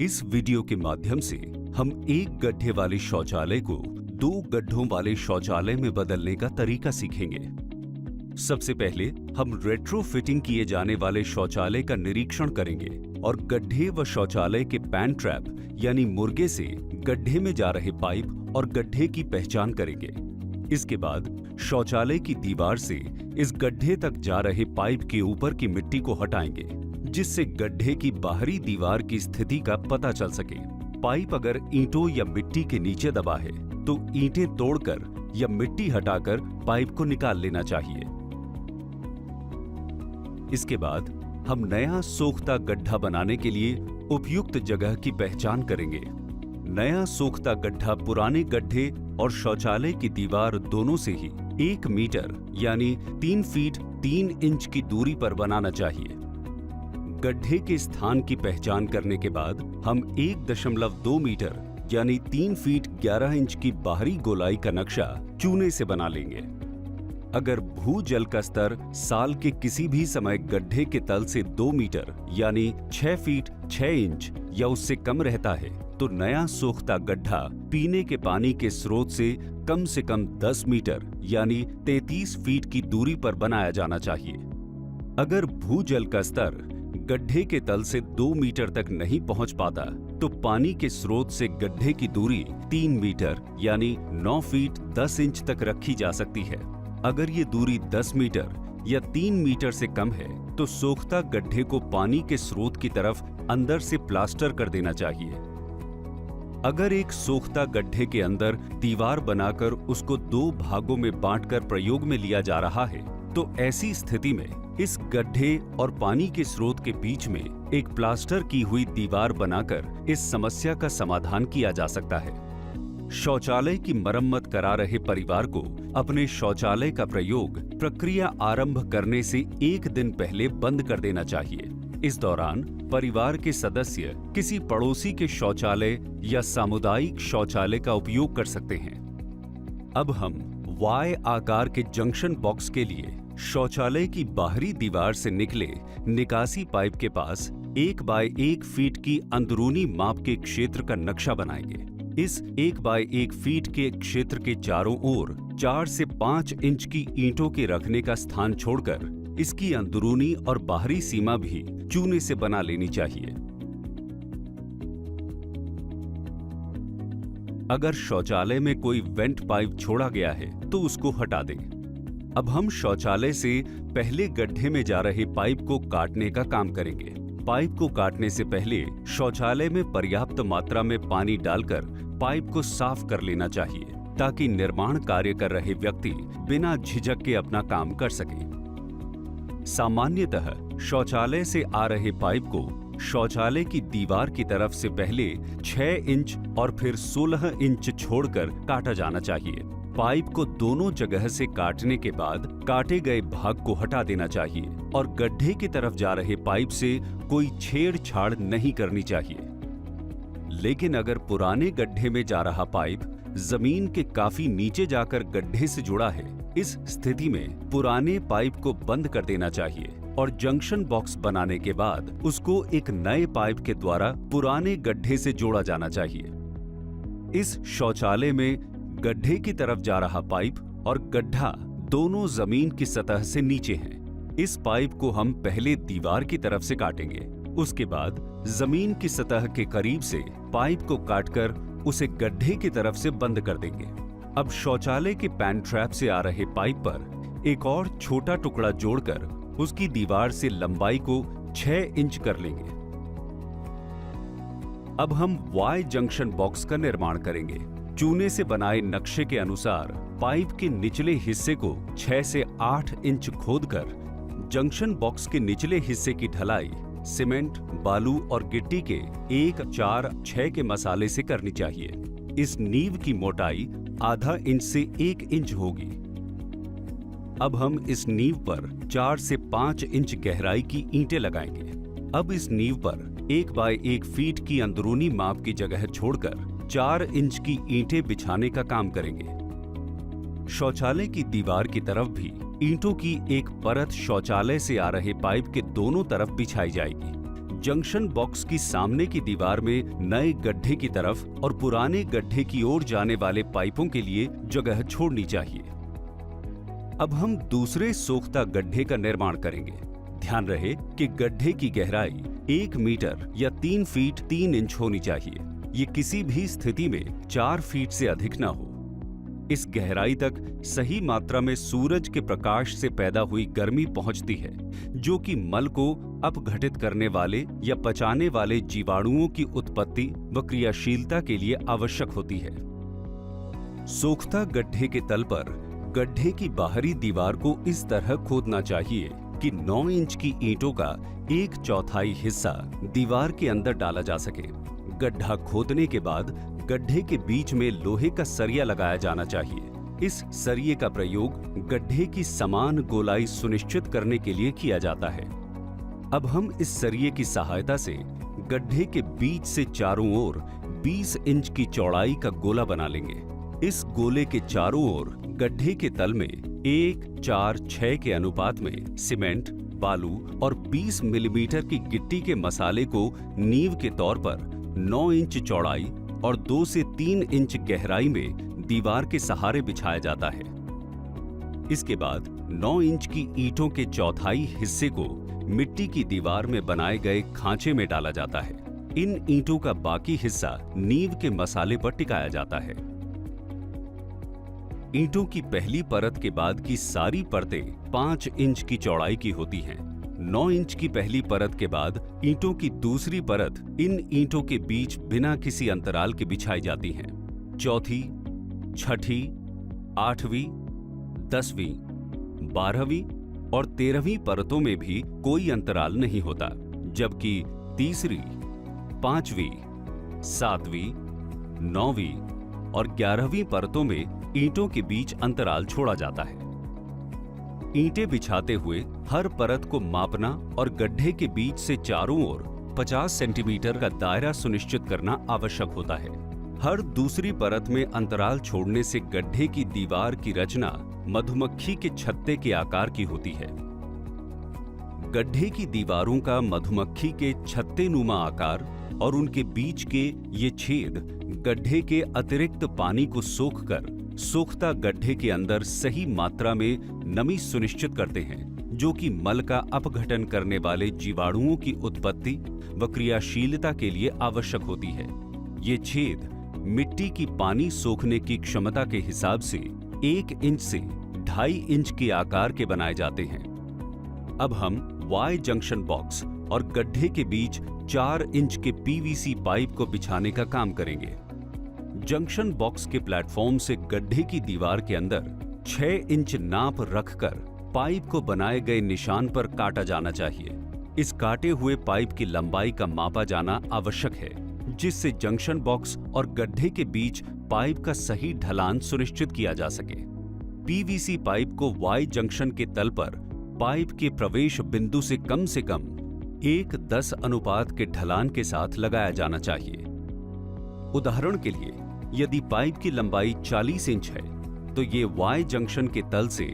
इस वीडियो के माध्यम से हम एक गड्ढे वाले शौचालय को 2 गड्ढों वाले शौचालय में बदलने का तरीका सीखेंगे। सबसे पहले हम रेट्रोफिटिंग किए जाने वाले शौचालय का निरीक्षण करेंगे और गड्ढे व शौचालय के पैन ट्रैप यानी मुर्गे से गड्ढे में जा रहे पाइप और गड्ढे की पहचान करेंगे। इसके बाद शौचालय की दीवार से इस गड्ढे तक जा रहे पाइप के ऊपर की मिट्टी को हटाएंगे, जिससे गड्ढे की बाहरी दीवार की स्थिति का पता चल सके। पाइप अगर ईंटों या मिट्टी के नीचे दबा है तो ईंटें तोड़कर या मिट्टी हटाकर पाइप को निकाल लेना चाहिए। इसके बाद हम नया सोख्ता गड्ढा बनाने के लिए उपयुक्त जगह की पहचान करेंगे। नया सोख्ता गड्ढा पुराने गड्ढे और शौचालय की दीवार दोनों से ही 1 मीटर यानी 3 फीट 3 इंच की दूरी पर बनाना चाहिए। गड्ढे के स्थान की पहचान करने के बाद हम 1.2 मीटर यानी 3 फीट 11 इंच की बाहरी गोलाई का नक्शा चूने से बना लेंगे। अगर भूजल का स्तर साल के किसी भी समय गड्ढे के तल से 2 मीटर यानी 6 फीट 6 इंच या उससे कम रहता है तो नया सोख्ता गड्ढा पीने के पानी के स्रोत से कम 10 मीटर यानी 33 फीट की दूरी पर बनाया जाना चाहिए। अगर भूजल का स्तर गड्ढे के तल से 2 मीटर तक नहीं पहुंच पाता तो पानी के स्रोत से गड्ढे की दूरी 3 मीटर यानी 9 फीट 10 इंच तक रखी जा सकती है। अगर ये दूरी 10 मीटर या 3 मीटर से कम है तो सोख्ता गड्ढे को पानी के स्रोत की तरफ अंदर से प्लास्टर कर देना चाहिए। अगर एक सोख्ता गड्ढे के अंदर दीवार बनाकर उसको 2 भागों में बांटकर प्रयोग में लिया जा रहा है तो ऐसी स्थिति में इस गड्ढे और पानी के स्रोत के बीच में एक प्लास्टर की हुई दीवार बनाकर इस समस्या का समाधान किया जा सकता है। शौचालय की मरम्मत करा रहे परिवार को अपने शौचालय का प्रयोग प्रक्रिया आरंभ करने से 1 दिन पहले बंद कर देना चाहिए। इस दौरान परिवार के सदस्य किसी पड़ोसी के शौचालय या सामुदायिक शौचालय का उपयोग कर सकते हैं। अब हम Y आकार के जंक्शन बॉक्स के लिए शौचालय की बाहरी दीवार से निकले निकासी पाइप के पास 1 बाय 1 फीट की अंदरूनी माप के क्षेत्र का नक्शा बनाएंगे। इस 1 बाय 1 फीट के क्षेत्र के चारों ओर 4 से 5 इंच की ईंटों के रखने का स्थान छोड़कर इसकी अंदरूनी और बाहरी सीमा भी चूने से बना लेनी चाहिए। अगर शौचालय में कोई वेंट पाइप छोड़ा गया है तो उसको हटा दें। अब हम शौचालय से पहले गड्ढे में जा रहे पाइप को काटने का काम करेंगे। पाइप को काटने से पहले शौचालय में पर्याप्त मात्रा में पानी डालकर पाइप को साफ कर लेना चाहिए ताकि निर्माण कार्य कर रहे व्यक्ति बिना झिझक के अपना काम कर सके। सामान्यतः शौचालय से आ रहे पाइप को शौचालय की दीवार की तरफ से पहले 6 इंच और फिर 16 इंच छोड़कर काटा जाना चाहिए। पाइप को दोनों जगह से काटने के बाद काटे गए भाग को हटा देना चाहिए और गड्ढे की तरफ जा रहे पाइप से कोई छेड़छाड़ नहीं करनी चाहिए। लेकिन अगर पुराने गड्ढे में जा रहा पाइप जमीन के काफी नीचे जाकर गड्ढे से जुड़ा है, इस स्थिति में पुराने पाइप को बंद कर देना चाहिए और जंक्शन बॉक्स बनाने के बाद उसको एक नए पाइप के द्वारा पुराने गड्ढे से जोड़ा जाना चाहिए। इस शौचालय में गड्ढे की तरफ जा रहा पाइप और गड्ढा दोनों जमीन की सतह से नीचे हैं। इस पाइप को हम पहले दीवार की तरफ से काटेंगे, उसके बाद जमीन की सतह के करीब से पाइप को काटकर उसे गड्ढे की तरफ से बंद कर देंगे। अब शौचालय के पैन ट्रैप से आ रहे पाइप पर एक और छोटा टुकड़ा जोड़कर उसकी दीवार से लंबाई को 6 इंच कर लेंगे। अब हम Y जंक्शन बॉक्स का निर्माण करेंगे। चूने से बनाए नक्शे के अनुसार पाइप के निचले हिस्से को 6 से 8 इंच खोदकर जंक्शन बॉक्स के निचले हिस्से की ढलाई सीमेंट, बालू और गिट्टी के 1, 4, 6 के मसाले से करनी चाहिए। इस नींव की मोटाई आधा इंच से 1 इंच होगी। अब हम इस नींव पर 4 से 5 इंच गहराई की ईंटें लगाएंगे। अब इस नींव पर 1 बाय 1 फीट की अंदरूनी माप की जगह छोड़कर 4 इंच की ईंटें बिछाने का काम करेंगे। शौचालय की दीवार की तरफ भी ईंटों की एक परत शौचालय से आ रहे पाइप के दोनों तरफ बिछाई जाएगी। जंक्शन बॉक्स की सामने की दीवार में नए गड्ढे की तरफ और पुराने गड्ढे की ओर जाने वाले पाइपों के लिए जगह छोड़नी चाहिए। अब हम दूसरे सोख्ता गड्ढे का निर्माण करेंगे। ध्यान रहे कि गड्ढे की गहराई 1 मीटर या 3 फीट 3 इंच होनी चाहिए। ये किसी भी स्थिति में 4 फीट से अधिक ना हो। इस गहराई तक सही मात्रा में सूरज के प्रकाश से पैदा हुई गर्मी पहुंचती है, जो कि मल को अपघटित करने वाले या पचाने वाले जीवाणुओं की उत्पत्ति व क्रियाशीलता के लिए आवश्यक होती है। सोख्ता गड्ढे के तल पर गड्ढे की बाहरी दीवार को इस तरह खोदना चाहिए कि 9 इंच की ईंटों का 1/4 हिस्सा दीवार के अंदर डाला जा सके। गड्ढा खोदने के बाद गड्ढे के बीच में लोहे का सरिया लगाया जाना चाहिए। इस सरिये का प्रयोग गड्ढे की समान गोलाई सुनिश्चित करने के लिए किया जाता है। अब हम इस सरिये की सहायता से गड्ढे के बीच से चारों ओर 20 इंच की चौड़ाई का गोला बना लेंगे। इस गोले के चारों ओर गड्ढे के तल में 1:4:6 के अनुपात में सीमेंट, बालू और 20 मिलीमीटर की गिट्टी के मसाले को नींव के तौर पर 9 इंच चौड़ाई और 2 से 3 इंच गहराई में दीवार के सहारे बिछाया जाता है। इसके बाद 9 इंच की ईंटों के चौथाई हिस्से को मिट्टी की दीवार में बनाए गए खांचे में डाला जाता है। इन ईंटों का बाकी हिस्सा नींव के मसाले पर टिकाया जाता है। ईंटों की पहली परत के बाद की सारी परतें 5 इंच की चौड़ाई की होती हैं। 9 इंच की पहली परत के बाद ईंटों की दूसरी परत इन ईंटों के बीच बिना किसी अंतराल के बिछाई जाती हैं। चौथी, छठी, 8वीं, 10वीं, 12वीं और 13वीं परतों में भी कोई अंतराल नहीं होता, जबकि तीसरी, 5वीं, 7वीं, 9वीं और 11वीं परतों में ईंटों के बीच अंतराल छोड़ा जाता है। ईंटें बिछाते हुए हर परत को मापना और गड्ढे के बीच से चारों ओर 50 सेंटीमीटर का दायरा सुनिश्चित करना आवश्यक होता है। हर दूसरी परत में अंतराल छोड़ने से गड्ढे की दीवार की रचना मधुमक्खी के छत्ते के आकार की होती है। गड्ढे की दीवारों का मधुमक्खी के छत्तेनुमा आकार और उनके बीच के ये छेद गड्ढे के अतिरिक्त पानी को सोखकर सोख्ता गड्ढे के अंदर सही मात्रा में नमी सुनिश्चित करते हैं, जो कि मल का अपघटन करने वाले जीवाणुओं की उत्पत्ति व क्रियाशीलता के लिए आवश्यक होती है। ये छेद मिट्टी की पानी सोखने की क्षमता के हिसाब से 1 इंच से 2.5 इंच के आकार के बनाए जाते हैं। अब हम वाई जंक्शन बॉक्स और गड्ढे के बीच 4 इंच के पीवीसी पाइप को बिछाने का काम करेंगे। जंक्शन बॉक्स के प्लेटफॉर्म से गड्ढे की दीवार के अंदर 6 इंच नाप रखकर पाइप को बनाए गए निशान पर काटा जाना चाहिए। इस काटे हुए पाइप की लंबाई का मापा जाना आवश्यक है, जिससे जंक्शन बॉक्स और गड्ढे के बीच पाइप का सही ढलान सुनिश्चित किया जा सके। पीवीसी पाइप को वाई जंक्शन के तल पर पाइप के प्रवेश बिंदु से कम 1:10 अनुपात के ढलान के साथ लगाया जाना चाहिए। उदाहरण के लिए, यदि पाइप की लंबाई 40 इंच है, तो ये वाई जंक्शन के तल से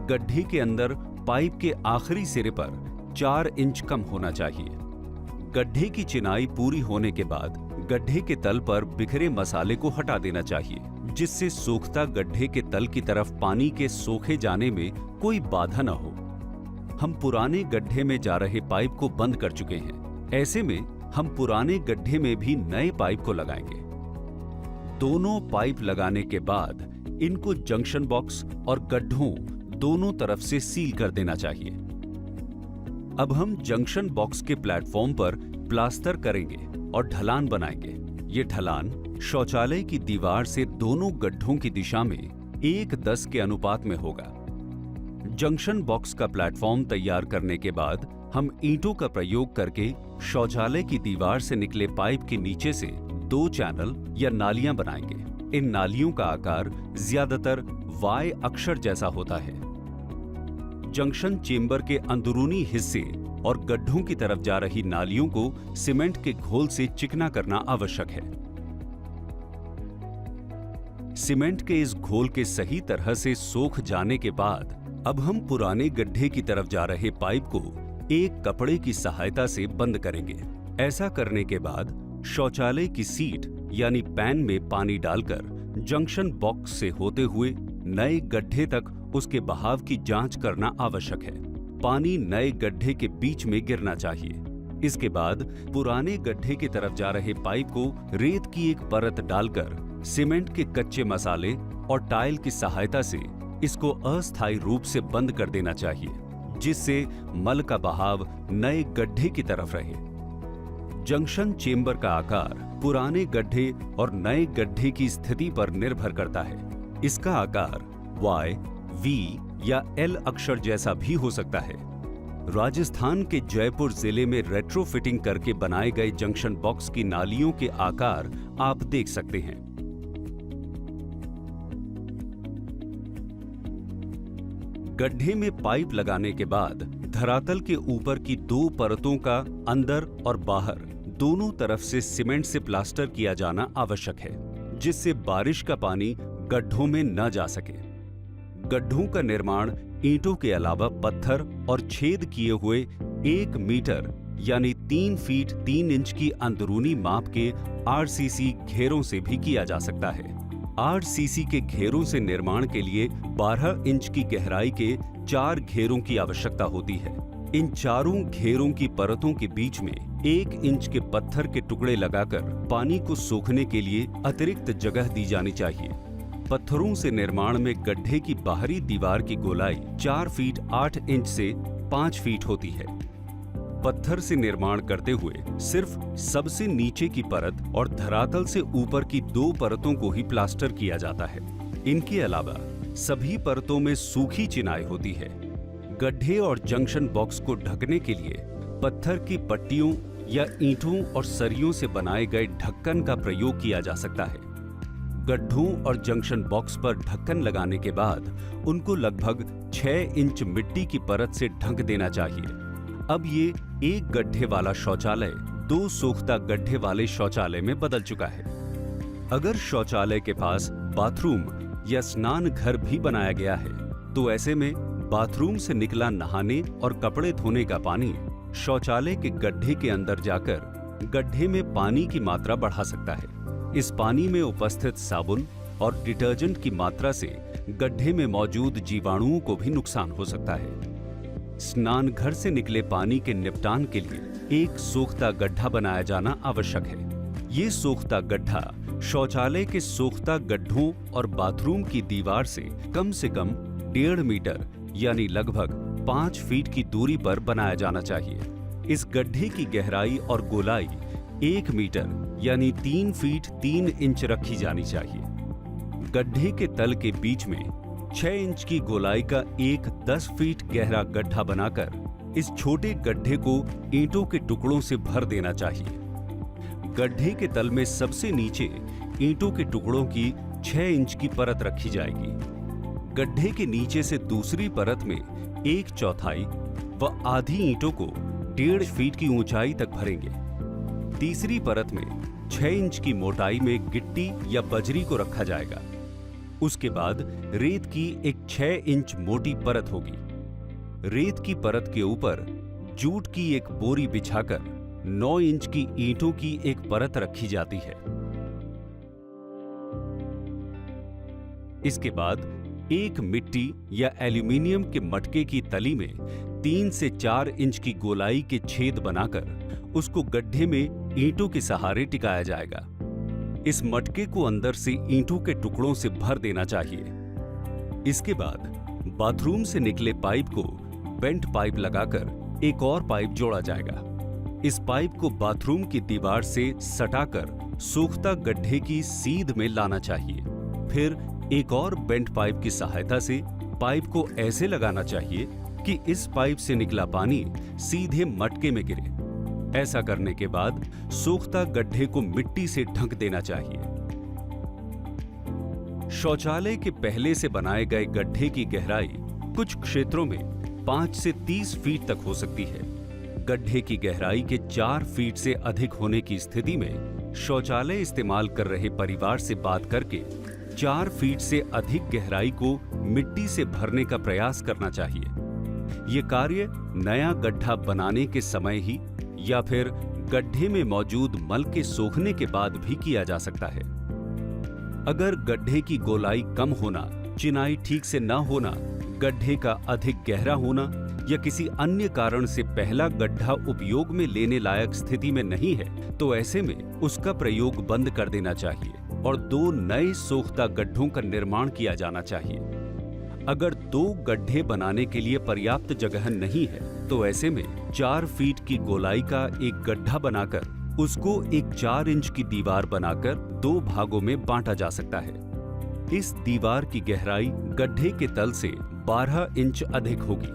गड्ढे के अंदर पाइप के आखिरी सिरे पर 4 इंच कम होना चाहिए। गड्ढे की चिनाई पूरी होने के बाद गड्ढे के तल पर बिखरे मसाले को हटा देना चाहिए, जिससे सोख्ता गड्ढे के तल की तरफ पानी के सोखे जाने में कोई बाधा न हो। हम पुराने गड्ढे में जा रहे पाइप को बंद कर चुके हैं। ऐसे में हम पुराने गड्ढे में भी नए पाइप को लगाएंगे। दोनों पाइप लगाने के बाद इनको जंक्शन बॉक्स और गड्ढों दोनों तरफ से सील कर देना चाहिए। अब हम जंक्शन बॉक्स के प्लेटफॉर्म पर प्लास्टर करेंगे और ढलान बनाएंगे। ये ढलान शौचालय की दीवार से दोनों गड्ढों की दिशा में 1:10 के अनुपात में होगा। जंक्शन बॉक्स का प्लेटफॉर्म तैयार करने के बाद हम ईंटों का प्रयोग करके शौचालय की दीवार से निकले पाइप के नीचे से 2 चैनल या नालियां बनाएंगे। इन नालियों का आकार ज्यादातर वाई अक्षर जैसा होता है। जंक्शन चेंबर के अंदरूनी हिस्से और गड्ढों की तरफ जा रही नालियों को सीमेंट के घोल से चिकना करना आवश्यक है। सीमेंट के इस घोल के सही तरह से सोख जाने के बाद अब हम पुराने गड्ढे की तरफ जा रहे पाइप को एक कपड़े की सहायता से बंद करेंगे। ऐसा करने के बाद शौचालय की सीट यानी पैन में पानी डालकर जंक्शन बॉक्स से होते हुए नए गड्ढे तक उसके बहाव की जांच करना आवश्यक है। पानी नए गड्ढे के बीच में गिरना चाहिए। इसके बाद पुराने गड्ढे की तरफ जा रहे पाइप को रेत की एक परत डालकर सीमेंट के कच्चे मसाले और टाइल की सहायता से इसको अस्थायी रूप से बंद कर देना चाहिए, जिससे मल का बहाव नए गड्ढे की तरफ रहे। जंक्शन चेंबर का आकार पुराने गड्ढे और नए गड्ढे की स्थिति पर निर्भर करता है। इसका आकार Y, V या L अक्षर जैसा भी हो सकता है। राजस्थान के जयपुर जिले में रेट्रोफिटिंग करके बनाए गए जंक्शन बॉक्स की नालियों के आकार आप देख सकते हैं। गड्ढे में पाइप लगाने के बाद धरातल के ऊपर की 2 परतों का अंदर और बाहर दोनों तरफ से सीमेंट से प्लास्टर किया जाना आवश्यक है, जिससे बारिश का पानी गड्ढों में न जा सके। गड्ढों का निर्माण ईंटों के अलावा पत्थर और छेद किए हुए 1 मीटर यानी 3 फीट 3 इंच की अंदरूनी माप के आरसीसी घेरों से भी किया जा सकता है। आरसीसी के घेरों से निर्माण के लिए 12 इंच की गहराई के 4 घेरों की आवश्यकता होती है। इन चारों घेरों की परतों के बीच में 1 इंच के पत्थर के टुकड़े लगाकर पानी को सोखने के लिए अतिरिक्त जगह दी जानी चाहिए। पत्थरों से निर्माण में गड्ढे की बाहरी दीवार की गोलाई 4 फीट 8 इंच से 5 फीट होती है। पत्थर से निर्माण करते हुए सिर्फ सबसे नीचे की परत और धरातल से ऊपर की 2 परतों को ही प्लास्टर किया जाता है। इनके अलावा सभी परतों में सूखी चिनाई होती है। गड्ढे और जंक्शन बॉक्स को ढकने के लिए पत्थर की पट्टियों या ईंटों और सरियों से बनाए गए ढक्कन का प्रयोग किया जा सकता है। गड्ढों और जंक्शन बॉक्स पर ढक्कन लगाने के बाद उनको लगभग 6 इंच मिट्टी की परत से ढक देना चाहिए। अब ये 1 गड्ढे वाला शौचालय 2 सोख्ता गड्ढे वाले शौचालय में बदल चुका है। अगर शौचालय के पास बाथरूम या स्नान घर भी बनाया गया है तो ऐसे में बाथरूम से निकला नहाने और कपड़े धोने का पानी शौचालय के गड्ढे के अंदर जाकर गड्ढे में पानी की मात्रा बढ़ा सकता है। इस पानी में उपस्थित साबुन और डिटर्जेंट की मात्रा से गड्ढे में मौजूद जीवाणुओं को भी नुकसान हो सकता है। स्नान घर से निकले पानी के निपटान के लिए एक सोख्ता गड्ढा बनाया जाना आवश्यक है। ये सोख्ता गड्ढा शौचालय के सोख्ता गड्ढों और बाथरूम की दीवार से कम 1.5 मीटर यानी लगभग 5 फीट की दूरी पर बनाया जाना चाहिए। इस गड्ढे की गहराई और गोलाई 1 मीटर यानी 3 फीट 3 इंच रखी जानी चाहिए। गड्ढे के तल के बीच में 6 इंच की गोलाई का एक 10 फीट गहरा गड्ढा बनाकर इस छोटे गड्ढे को ईंटों के टुकड़ों से भर देना चाहिए। गड्ढे के तल में सबसे नीचे ईंटों के टुकड़ों की 6 इंच की परत रखी जाएगी। गड्ढे के नीचे से दूसरी परत में 1/4 व आधी ईंटों को 1.5 फीट की ऊंचाई तक भरेंगे। तीसरी परत में 6 इंच की मोटाई में गिट्टी या बजरी को रखा जाएगा। उसके बाद रेत की एक 6 इंच मोटी परत होगी। रेत की परत के ऊपर जूट की एक बोरी बिछाकर 9 इंच की ईंटों की एक परत रखी जाती है। इसके बाद एक मिट्टी या एल्यूमीनियम के मटके की तली में 3 से 4 इंच की गोलाई के छेद बनाकर उसको गड्ढे में ईंटों के सहारे टिकाया जाएगा। इस मटके को अंदर से ईंटों के टुकड़ों से भर देना चाहिए। इसके बाद बाथरूम से निकले पाइप को बेंट पाइप लगाकर एक और पाइप जोड़ा जाएगा। इस पाइप को बाथरूम की दीवार से सटाकर सोख्ता गड्ढे की सीध में लाना चाहिए। फिर एक और बेंट पाइप की सहायता से पाइप को ऐसे लगाना चाहिए कि इस पाइप से निकला पानी सीधे मटके में गिरे। ऐसा करने के बाद सोख्ता गड्ढे को मिट्टी से ढक देना चाहिए। शौचालय के पहले से बनाए गए गड्ढे की गहराई कुछ क्षेत्रों में 5 से 30 फीट तक हो सकती है। गड्ढे की गहराई के 4 फीट से अधिक होने की स्थिति में शौचालय इस्तेमाल कर रहे परिवार से बात करके 4 फीट से अधिक गहराई को मिट्टी से भरने का प्रयास करना चाहिए। ये कार्य नया गड्ढा बनाने के समय ही या फिर गड्ढे में मौजूद मल के सोखने के बाद भी किया जा सकता है। अगर गड्ढे की गोलाई कम होना, चिनाई ठीक से न होना, गड्ढे का अधिक गहरा होना या किसी अन्य कारण से पहला गड्ढा उपयोग में लेने लायक स्थिति में नहीं है, तो ऐसे में उसका प्रयोग बंद कर देना चाहिए और 2 नए सोख्ता गड्ढों का निर्माण किया जाना चाहिए। अगर 2 गड्ढे बनाने के लिए पर्याप्त जगह नहीं है, तो ऐसे में 4 फीट की गोलाई का एक गड्ढा बनाकर उसको एक 4 इंच की दीवार बनाकर 2 भागों में बांटा जा सकता है। इस दीवार की गहराई गड्ढे के तल से 12 इंच अधिक होगी।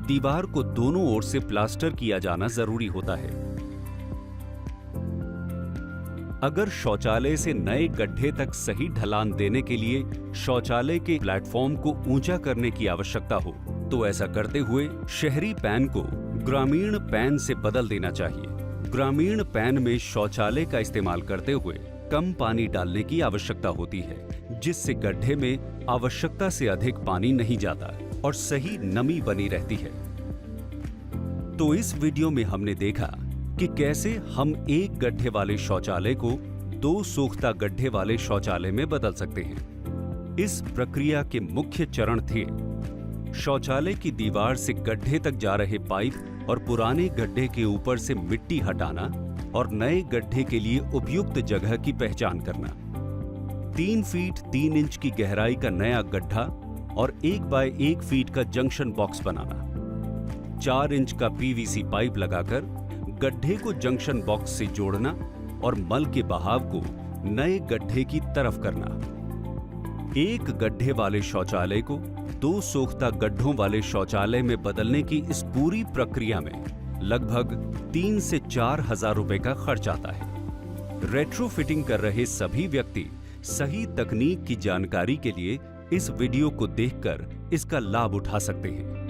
दीवार को दोनों ओर से प्लास्टर किया जाना जरूरी होता है। अगर शौचालय से नए गड्ढे तक सही ढलान देने के लिए शौचालय के प्लेटफॉर्म को ऊंचा करने की आवश्यकता हो, तो ऐसा करते हुए शहरी पैन को ग्रामीण पैन से बदल देना चाहिए। ग्रामीण पैन में शौचालय का इस्तेमाल करते हुए कम पानी डालने की आवश्यकता होती है, जिससे गड्ढे में आवश्यकता से अधिक पानी नहीं जाता और सही नमी बनी रहती है। तो इस वीडियो में हमने देखा कि कैसे हम एक गड्ढे वाले शौचालय को 2 सोख्ता गड्ढे वाले शौचालय में बदल सकते हैं। इस प्रक्रिया के मुख्य चरण थे शौचालय की दीवार से गड्ढे तक जा रहे पाइप और पुराने गड्ढे के ऊपर से मिट्टी हटाना और नए गड्ढे के लिए उपयुक्त जगह की पहचान करना, 3 फीट 3 इंच की गहराई का नया गड्ढा और 1 बाय 1 फीट का जंक्शन बॉक्स बनाना, 4 इंच का पीवीसी पाइप लगाकर गड्ढे को जंक्शन बॉक्स से जोड़ना और मल के बहाव को नए गड्ढे की तरफ करना। एक गड्ढे वाले शौचालय को 2 सोख्ता गड्ढों वाले शौचालय में बदलने की इस पूरी प्रक्रिया में लगभग 3 से 4 हजार रुपए का खर्च आता है। रेट्रोफिटिंग कर रहे सभी व्यक्ति सही तकनीक की जानकारी के लिए इस वीडियो को देखकर इसका लाभ उठा सकते हैं।